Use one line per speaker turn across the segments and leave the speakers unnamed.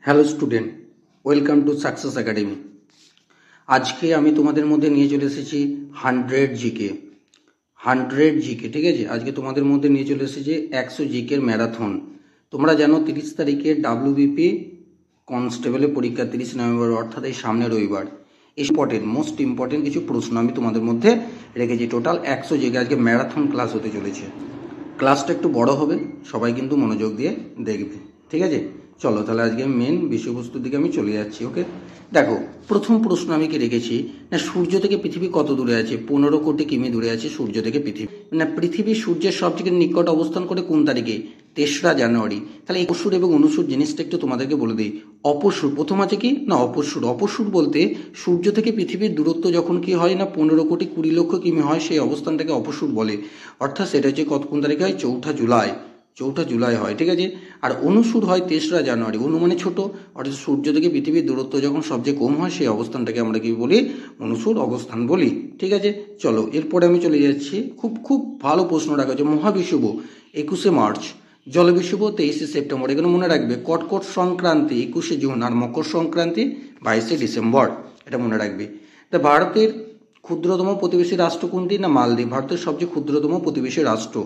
Hello student, welcome to success academy. আজকে আমি তোমাদের মধ্যে নিয়ে চলে এসেছি 100 জিকে, ঠিক আছে। আজকে তোমাদের মধ্যে নিয়ে চলে এসেছি 100 জিকের ম্যারাথন। তোমরা জানো 30 তারিখে ডাব্লিউবিপি কনস্টেবলের পরীক্ষা 30 নভেম্বর, অর্থাৎ এই সামনে রবিবার। মোস্ট ইম্পর্টেন্ট কিছু প্রশ্ন আমি তোমাদের মধ্যে রেখেছি। টোটাল 100 জিকে আজকে ম্যারাথন ক্লাস হতে চলেছে। ক্লাসটা একটু বড় হবে, সবাই কিন্তু মনোযোগ দিয়ে দেখবে, ঠিক আছে। চলো তাহলে আজকে মেন বিষয়বস্তুর দিকে আমি চলে যাচ্ছি। ওকে, দেখো প্রথম প্রশ্ন আমি কি রেখেছি না, সূর্য থেকে পৃথিবী কত দূরে আছে? 15 কোটি কিমি দূরে আছে সূর্য থেকে পৃথিবী। না, পৃথিবী সূর্যের সবথেকে নিকট অবস্থান করে কোন তারিখে? 3রা জানুয়ারি। তাহলে এই অপসুর এবং অনুসুর জিনিসটা একটু তোমাদেরকে বলে দিই। অপসুর প্রথম আছে কি না অপসুর। অপসুর বলতে সূর্য থেকে পৃথিবীর দূরত্ব যখন কি হয় না 15 কোটি 20 লক্ষ কিমি হয়, সেই অবস্থানটাকে অপসুর বলে। অর্থাৎ সেটা হচ্ছে কোন তারিখে হয়? 4 জুলাই হয়, ঠিক আছে। আর অনুসুর হয় 3রা জানুয়ারি। অনু মানে ছোট, অর্থাৎ সূর্য থেকে পৃথিবীর দূরত্ব যখন সবচেয়ে কম হয় সেই অবস্থানটাকে আমরা কি বলি? অনুসুর অবস্থান বলি, ঠিক আছে। চলো এরপরে আমি চলে যাচ্ছি। খুব ভালো প্রশ্ন রাখা হচ্ছে। মহাবিষুব 21শে মার্চ, জলবিষুব 23শে সেপ্টেম্বর। এখানে মনে রাখবে কর্কট সংক্রান্তি 21শে জুন আর মকর সংক্রান্তি 22শে ডিসেম্বর, এটা মনে রাখবে। তা ভারতের ক্ষুদ্রতম প্রতিবেশী রাষ্ট্র কোনটি? না মালদ্বীপ। ভারতের সবচেয়ে ক্ষুদ্রতম প্রতিবেশী রাষ্ট্র।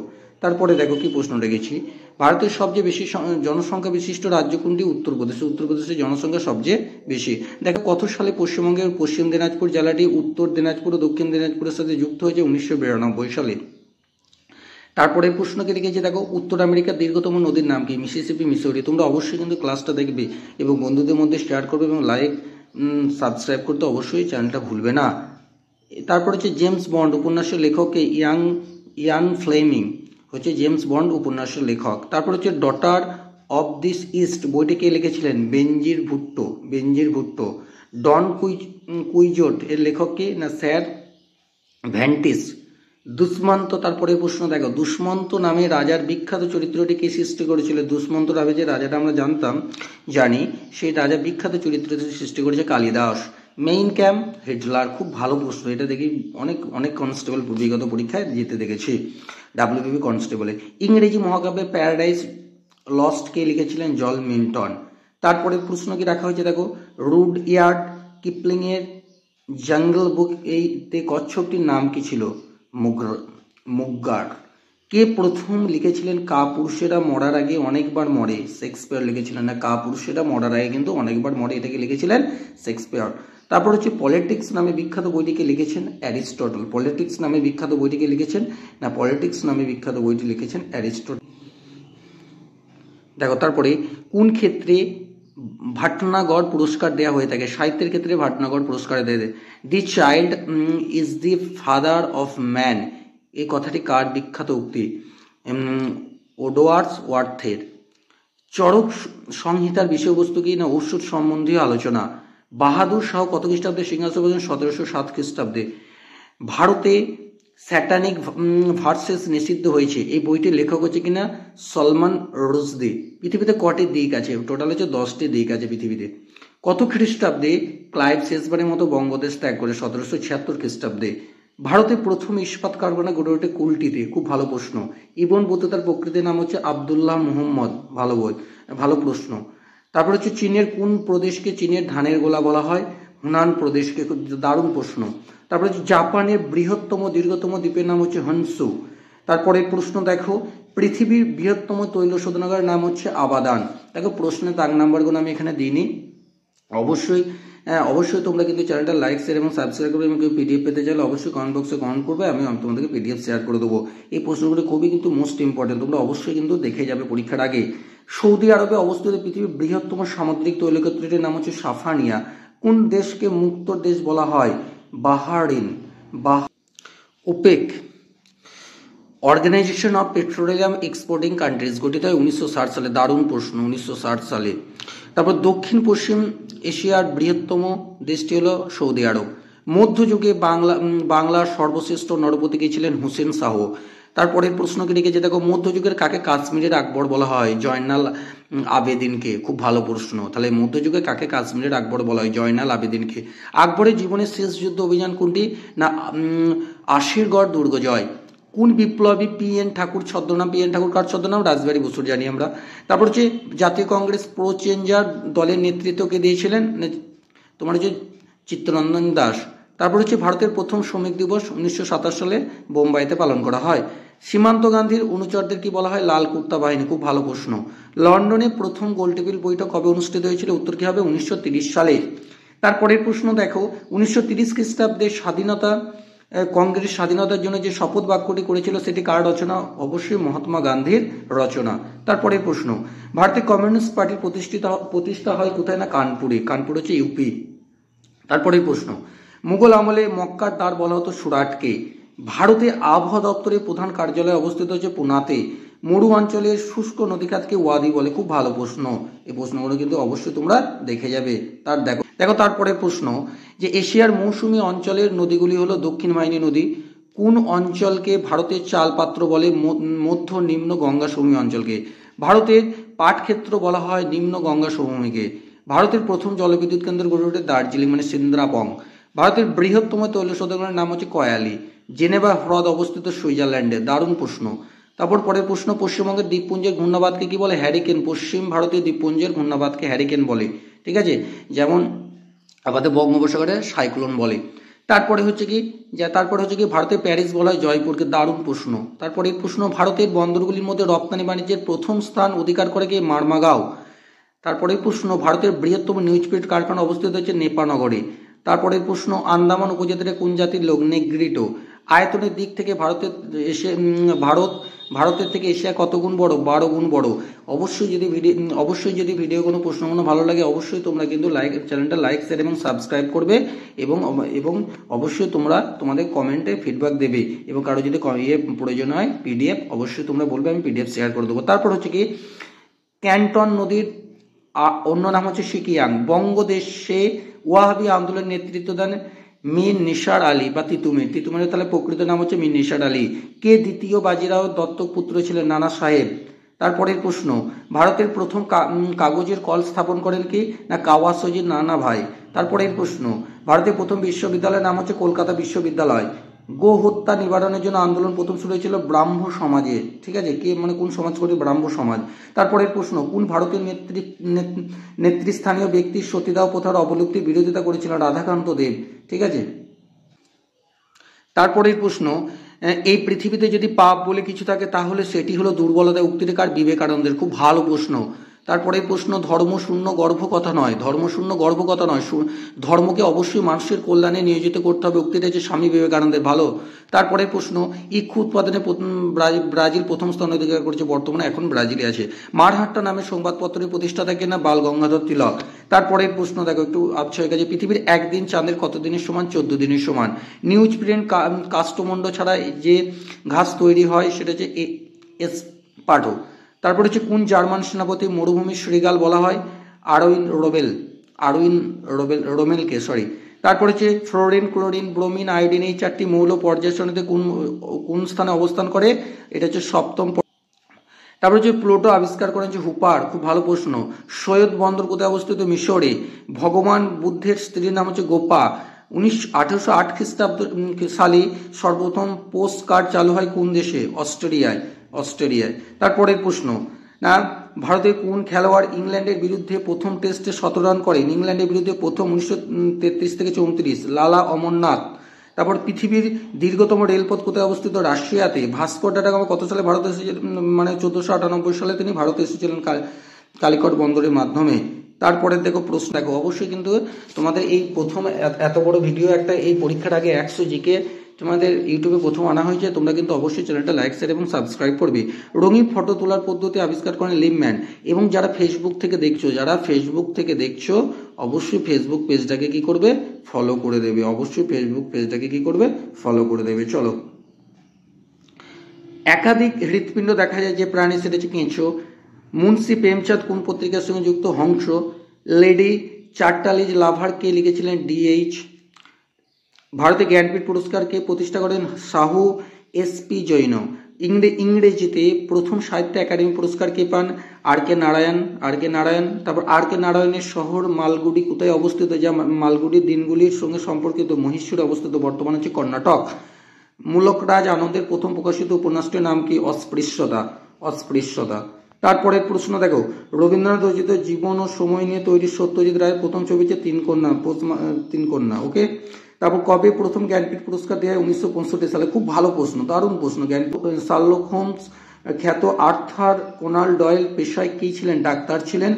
তারপরে দেখো কি প্রশ্ন রেখেছি। ভারতের সবচেয়ে বেশি জনসংখ্যা বিশিষ্ট রাজ্য কোনটি? উত্তরপ্রদেশ। উত্তরপ্রদেশের জনসংখ্যা সবচেয়ে বেশি। দেখো কত সালে পশ্চিমবঙ্গের পশ্চিম দিনাজপুর জেলাটি উত্তর দিনাজপুর ও দক্ষিণ দিনাজপুরের সাথে যুক্ত হয়েছে? 1992 সালে। তারপরে প্রশ্নকে রেখেছি, দেখো উত্তর আমেরিকার দীর্ঘতম নদীর নাম কি? Mississippi, Missouri. তোমরা অবশ্যই কিন্তু ক্লাসটা দেখবে এবং বন্ধুদের মধ্যে শেয়ার করবে এবং লাইক সাবস্ক্রাইব করতে অবশ্যই চ্যানেলটা ভুলবে না। তারপর হচ্ছে জেমস বন্ড উপন্যাসের লেখককে ইয়ান ফ্লেমিং হচ্ছে জেমস বন্ড উপন্যাসের লেখক। তারপর হচ্ছে ডটার অফ দিস ইস্ট বইটি কে লিখেছিলেন? বেনজির ভুট্টো। ডন কুইজোট এর লেখক কে? না স্যার ভ্যান্টিস। দুষ্মন্ত, তারপরে প্রশ্ন দেখো, দুষ্মন্ত নামে রাজার বিখ্যাত চরিত্রটি কে সৃষ্টি করেছিল? দুষ্মন্ত নামে যে রাজাটা আমরা জানি সেই রাজা বিখ্যাত চরিত্রটি সৃষ্টি করেছে কালিদাস। Main camp Hitler. খুব ভালো প্রশ্ন, এটা দেখি অনেক কনস্টেবল বিগত পরীক্ষায় যেতে দেখেছি ডাব্লিউবিপি কনস্টেবলে। ইংরেজি মহাকাব্যে প্যারাডাইস লস্ট কে লিখেছিলেন? জল মিল্টন। তারপরে প্রশ্ন কি রাখা হয়েছে দেখো, রুডইয়ার্ড কিপলিংয়ের জঙ্গল বুক এইতে কচ্ছপটির নাম কি ছিল? মুগ্গার। কে প্রথম লিখেছিলেন কাপুরুষেরা মরার আগে অনেকবার মরে? শেক্সপিয়ার লিখেছিলেন। না, কাপুরুষেরা মরার আগে কিন্তু অনেকবার মরে, এটাকে লিখেছিলেন শেক্সপিয়ার। তারপর হচ্ছে পলিটিক্স নামে বিখ্যাত বইটিকে লিখেছেন অ্যারিস্টটল। পলিটিক্স নামে বিখ্যাত বইটিকে লিখেছেন না পলিটিক্স নামে বিখ্যাত বইটি লিখেছেন অ্যারিস্টটল। দেখো তারপরে কোন ক্ষেত্রে ভাটনাগড় পুরস্কার দেওয়া হয়ে থাকে? সাহিত্যের ক্ষেত্রে ভাটনাগড় পুরস্কার দেয়। The child is the father of man, এই কথাটি কার বিখ্যাত উক্তি? ওডওয়ার্ডস ওয়ার্থের। চরক সংহিতার বিষয়বস্তু কি? না ওষুধ সম্বন্ধীয় আলোচনা। বাহাদুর শাহ কত খ্রিস্টাব্দে সিংহাসন? 1707 খ্রিস্টাব্দে। ভারতে স্যাটানিক ভার্সেস নিষিদ্ধ হয়েছে, এই বইটির লেখক হচ্ছে কিনা সলমান রুশদি। পৃথিবীতে কটি দিক আছে? টোটাল হচ্ছে 10টি দিক আছে পৃথিবীতে। কত খ্রিস্টাব্দে ক্লাইভ শেষবারের মতো বঙ্গদেশ ত্যাগ করে? 1776 খ্রিস্টাব্দে। ভারতের প্রথম ইস্পাত কারখানা গড়ে ওঠে কুলটিতে। খুব ভালো প্রশ্ন। ইবন বতুতার প্রকৃতির নাম হচ্ছে আবদুল্লাহ মুহাম্মদ। ভালো প্রশ্ন। তারপর হচ্ছে চীনের কোন প্রদেশকে চীনের ধানের গোলা বলা হয়? হুনান প্রদেশকে। দারুণ প্রশ্ন। তারপরে জাপানের বৃহত্তম দীর্ঘতম দ্বীপের নাম হচ্ছে হনসু। তারপরে প্রশ্ন দেখো, পৃথিবীর বৃহত্তম তৈল শোধনাগারের নাম হচ্ছে আবাদান। দেখো প্রশ্নে তাক নাম্বারগুলো আমি এখানে দিইনি। অবশ্যই তোমরা কিন্তু চ্যানেলটা লাইক শেয়ার এবং সাবস্ক্রাইব করবে এবং কেউ পিডিএফ পেতে চাইলে অবশ্যই কমেন্ট বক্সে কমেন্ট করবে, আমি তোমাদেরকে পিডিএফ শেয়ার করে দেবো। এই প্রশ্নগুলো খুবই কিন্তু মোস্ট ইম্পর্টেন্ট, তোমরা অবশ্যই কিন্তু দেখে যাবে পরীক্ষার আগে। সৌদি আরবে অবস্থিত পৃথিবীর বৃহত্তম সামুদ্রিক তৈলক্ষেত্রটির নাম হচ্ছে সাফানিয়া। কোন দেশকে মুক্ত দেশ বলা হয়? Bahrain. OPEC organisation of petroleum exporting countries গঠিত হয় 1960 সালে। দারুণ প্রশ্ন, 1960 সালে। তারপর দক্ষিণ পশ্চিম এশিয়ার বৃহত্তম দেশটি হলো সৌদি আরব। মধ্যযুগে বাংলার সর্বশ্রেষ্ঠ নরপতি কে ছিলেন? হুসেন শাহ। তারপরের প্রশ্নকে রেখেছে দেখো, মধ্যযুগের কাকে কাশ্মীরের আকবর বলা হয়? জয়নাল আবেদিনকে। খুব ভালো প্রশ্ন। তাহলে মধ্যযুগে কাকে কাশ্মীরের আকবর বলা হয়? জয়নাল আবেদিনকে। আকবরের জীবনের শেষ যুদ্ধ অভিযান কোনটি? না আশিরগড় দুর্গ জয়। কোন বিপ্লবী PN ঠাকুর ছদ্মনাম? PN ঠাকুর কার ছদ্মনাম? রাসবিহারী বসুর, জানি আমরা। তারপর হচ্ছে জাতীয় কংগ্রেস প্রো চেঞ্জার দলের নেতৃত্বকে দিয়েছিলেন তোমার হচ্ছে চিত্তরঞ্জন দাস। তারপর হচ্ছে ভারতের প্রথম শ্রমিক দিবস 1927 সালে বোম্বাইতে পালন করা হয়। সীমান্ত গান্ধীর অনুচরদের কি বলা হয়? লাল কুর্তা বাহিনী, খুব ভালো প্রশ্ন। লন্ডনে প্রথম গোলটেবিল বৈঠক কবে অনুষ্ঠিত হয়েছিল? উত্তর কি হবে? 1930 সালে। তারপরের প্রশ্ন দেখো, 1930 খ্রিস্টাব্দে স্বাধীনতা কংগ্রেস স্বাধীনতার জন্য যে শপথ বাক্যটি করেছিল সেটি কার রচনা? অবশ্যই মহাত্মা গান্ধীর রচনা। তারপরের প্রশ্ন, ভারতের কমিউনিস্ট পার্টি প্রতিষ্ঠা হয় কোথায়? না কানপুরে। কানপুর হচ্ছে ইউপি। তারপরের প্রশ্ন, মুঘল আমলে মক্কার দ্বার বলা হতো সুরাটকে। ভারতে আবহাওয়া দপ্তরের প্রধান কার্যালয় অবস্থিত হচ্ছে পুনাতে। মরু অঞ্চলের শুষ্ক নদীখাতকে ওয়াদি বলে, খুব ভালো প্রশ্ন। এই প্রশ্নগুলো কিন্তু অবশ্যই তোমরা দেখে যাবে। দেখো তারপরের প্রশ্ন, যে এশিয়ার মৌসুমী অঞ্চলের নদীগুলি হলো দক্ষিণ বাহিনী নদী। কোন অঞ্চলকে ভারতের চালপাত্র বলে? মধ্য নিম্ন গঙ্গা সমভূমি অঞ্চলকে। ভারতের পাটক্ষেত্র বলা হয় নিম্ন গঙ্গা সমভূমিকে। ভারতের প্রথম জলবিদ্যুৎ কেন্দ্র গড়ে ওঠে দার্জিলিং মানে সিন্দ্রাপং। ভারতের বৃহত্তম তৈল শোধনাগারের নাম হচ্ছে কয়ালি। জেনেভা হ্রদ অবস্থিত সুইজারল্যান্ডে। দারুণ প্রশ্ন। তারপর পরের প্রশ্ন, পশ্চিমবঙ্গের দ্বীপপুঞ্জের ঘূর্ণাবাদকে কি বলে? হ্যারিকেন। পশ্চিম ভারতীয় দ্বীপপুঞ্জের ঘূর্ণাবাদকে হ্যারিকেন বলে, ঠিক আছে। যেমন আমাদের বঙ্গোপসাগরে সাইক্লোন বলে। তারপরে হচ্ছে কি ভারতের প্যারিস বলা হয় জয়পুরকে। দারুণ প্রশ্ন। তারপরে প্রশ্ন, ভারতের বন্দরগুলির মধ্যে রপ্তানি বাণিজ্যের প্রথম স্থান অধিকার করে কি? মারমাগাঁও। তারপরে প্রশ্ন, ভারতের বৃহত্তম নিউজপ্রিন্ট কারখানা অবস্থিত হচ্ছে নেপানগরে। তারপরে প্রশ্ন, আন্দামান উপজাতিরা কোন জাতির লোক? নেগ্রিটো। আয়তনের দিক থেকে ভারতের থেকে এশিয়া কত গুণ বড়? 12 গুণ বড়। অবশ্যই যদি ভিডিও কোনো প্রশ্নগুলো ভালো লাগে অবশ্যই তোমরা কিন্তু চ্যানেলটা লাইক শেয়ার এবং সাবস্ক্রাইব করবে এবং অবশ্যই তোমরা তোমাদের কমেন্টে ফিডব্যাক দেবে এবং কারো যদি প্রয়োজন হয় PDF অবশ্যই তোমরা বলবে, আমি PDF শেয়ার করে দেবো। তারপর হচ্ছে কি, ক্যান্টন নদীর অন্য নাম হচ্ছে সিকিয়াং। বঙ্গদেশে ওয়াহাবি আন্দোলনের নেতৃত্ব দেন মীর নিসার আলী বা তিতুমির। তিতুমিরের তাহলে প্রকৃত নাম হচ্ছে মীর নিসার আলী। কে দ্বিতীয় বাজিরাও দত্তক পুত্র ছিলেন? নানা সাহেব। তারপরের প্রশ্ন, ভারতের প্রথম কাগজের কল স্থাপন করেন কি? না কাওয়াসজি নানা ভাই। তারপরের প্রশ্ন, ভারতের প্রথম বিশ্ববিদ্যালয়ের নাম হচ্ছে কলকাতা বিশ্ববিদ্যালয়। গো হত্যা নিবারণের জন্য আন্দোলন প্রথম শুরু হয়েছিল ব্রাহ্ম সমাজে, ঠিক আছে। কে মানে কোন সমাজ করে? ব্রাহ্ম সমাজ। তারপরের প্রশ্ন, কোন ভারতীয় নেতৃস্থানীয় ব্যক্তি সতীদাহ প্রথার অবলুপ্তির বিরোধিতা করেছিলেন? রাধাকান্ত দেব, ঠিক আছে। তারপরের প্রশ্ন, এই পৃথিবীতে যদি পাপ বলে কিছু থাকে তাহলে সেটি হলো দুর্বলতা। উক্তিটি কার? বিবেকানন্দের। খুব ভালো প্রশ্ন। তারপরে প্রশ্ন, ধর্মশূন্য গর্ভ কথা নয়। ধর্মশূন্য গর্ভ কথা নয়, ধর্মকে অবশ্যই মানুষের কল্যাণে নিয়োজিত করতে হবে। উক্তিটা হচ্ছে স্বামী বিবেকানন্দের। ভালো। তারপরে প্রশ্ন, ইক্ষু উৎপাদনে ব্রাজিল প্রথম স্থান অধিকার করেছে। বর্তমানে এখন ব্রাজিলে আছে। মারহাট্টা নামের সংবাদপত্রের প্রতিষ্ঠাতা কে? না বাল গঙ্গাধর তিলক। তারপরের প্রশ্ন দেখো, একটু আবছা হয়ে গেছে। পৃথিবীর একদিন চাঁদের কত দিনের সমান? 14 দিনের সমান। নিউজ প্রিন্ট কাস্টমন্ড ছাড়া যে ঘাস তৈরি হয় সেটা হচ্ছে এসপার্টো। তারপরে হচ্ছে কোন জার্মান সেনাপতি মরুভূমির শ্রীগাল বলা হয়? আরউইন রোমেলকে। তারপরে হচ্ছে ফ্লোরিন, ক্লোরিন, ব্রোমিন, আয়োডিন এই 4টি মৌল পর্যায় সারণীতে কোন স্থানে অবস্থান করে? এটা হচ্ছে 7ম। তারপরে হচ্ছে প্লুটো আবিষ্কার করেন যে হুপার। খুব ভালো প্রশ্ন। সৈয়দ বন্দর কোথায় অবস্থিত? মিশরে। ভগবান বুদ্ধের স্ত্রীর নাম হচ্ছে গোপা। 1808 খ্রিস্টাব্দ সালে সর্বপ্রথম পোস্ট কার্ড চালু হয় কোন দেশে? অস্ট্রেলিয়ায়। তারপরের প্রশ্ন, না ভারতের কোন খেলোয়াড় ইংল্যান্ডের বিরুদ্ধে প্রথম টেস্টে 17 রান করেন? ইংল্যান্ডের বিরুদ্ধে প্রথম 1933 থেকে 34, লালা অমরনাথ। তারপর পৃথিবীর দীর্ঘতম রেলপথ কোথায় অবস্থিত? রাশিয়াতে। ভাস্কো ডা গামা কত সালে ভারতে এসেছিলেন? মানে 1498 সালে তিনি ভারতে এসেছিলেন কালিকট বন্দরের মাধ্যমে। তারপরে দেখো প্রশ্ন, দেখো অবশ্যই কিন্তু তোমাদের এই প্রথম এত বড় ভিডিও একটা এই পরীক্ষার আগে 100 জিকে তোমাদের ইউটিউবে প্রথম আনা হয়েছে। তোমরা কিন্তু অবশ্যই চ্যানেলটা লাইক শেয়ার এবং সাবস্ক্রাইব করবে। রঙিন ফটো তোলার পদ্ধতি আবিষ্কার করেন লিমম্যান। এবং যারা ফেসবুক থেকে দেখছো অবশ্যই ফেসবুক পেজটাকে কি করবে? ফলো করে দেবে। চলো, একাধিক হৃৎপিণ্ড দেখা যায় যে প্রাণী, সেটা হচ্ছে কেঁচো। মুন্সি প্রেমচাঁদ কোন পত্রিকার সঙ্গে যুক্ত? হংস। লেডি চার্টালিজ লাভার কে লিখেছিলেন? DH। ভারতে জ্ঞানপীঠ পুরস্কার কে প্রতিষ্ঠা করেন? সাহু SP জৈন। ইংরেজিতে প্রথম সাহিত্য একাডেমি পুরস্কার কে পান? RK নারায়ণ। তারপর RK নারায়ণের শহর মালগুডি কোথায় অবস্থিত? যা মালগুডির দিনগুলির সঙ্গে সম্পর্কিত। মহীশূরে অবস্থিত, বর্তমানে হচ্ছে কর্ণাটক। মূলকরাজ আনন্দের প্রথম প্রকাশিত উপন্যাসটির নাম কি? অস্পৃশ্যতা। অস্পৃশ্যতা। তারপরে প্রশ্ন দেখো, রবীন্দ্রনাথ রচিত জীবন ও সময় নিয়ে তৈরি সত্যজিৎ রায়ের প্রথম ছবি হচ্ছে তিন কন্যা। তিন কন্যা। ওকে। তারপর কবে প্রথম জ্ঞানপীঠ পুরস্কার দেওয়া হয়? 1965 সালে। খুব ভালো প্রশ্ন, দারুণ প্রশ্ন। শার্লক হোমস খ্যাত আর্থার কোনান ডয়েল পেশায় কি ছিলেন? ডাক্তার ছিলেন।